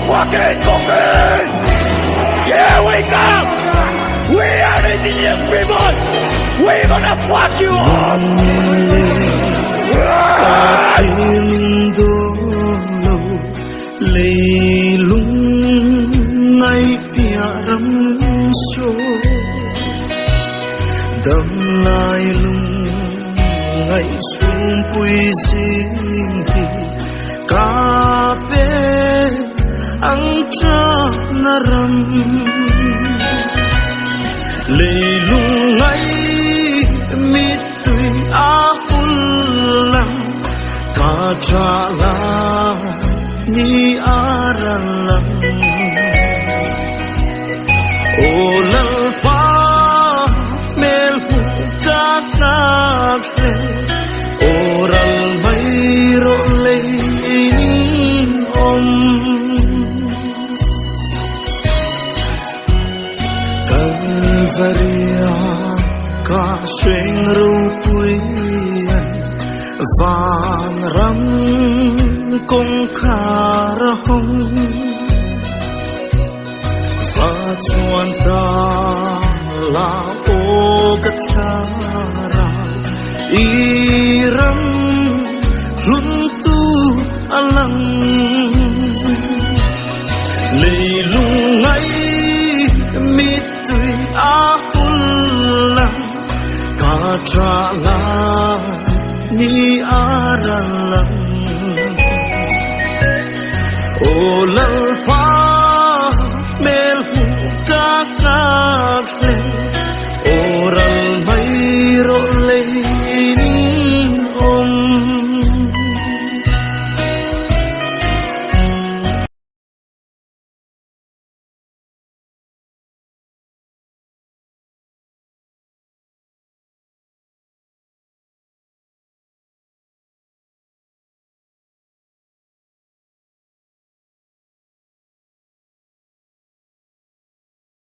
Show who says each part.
Speaker 1: fucking coffin! Here we come! We are indigenous people! We gonna fuck you up!
Speaker 2: Đâm lại lung ngày xuống bụi riêng thì cà phê ăn cha na ram lệ lung ngày mít tươi á hun lăng cà cha la ni aran lăng ô lăng pa Oral mayro leinin Calvaria ka swing rupuyan Van ram kong karahong Fatuan ta la ogatara Iram runtu alang Leilungai mitui ahulang Katrala ni aralang Olalpa melhu kakakle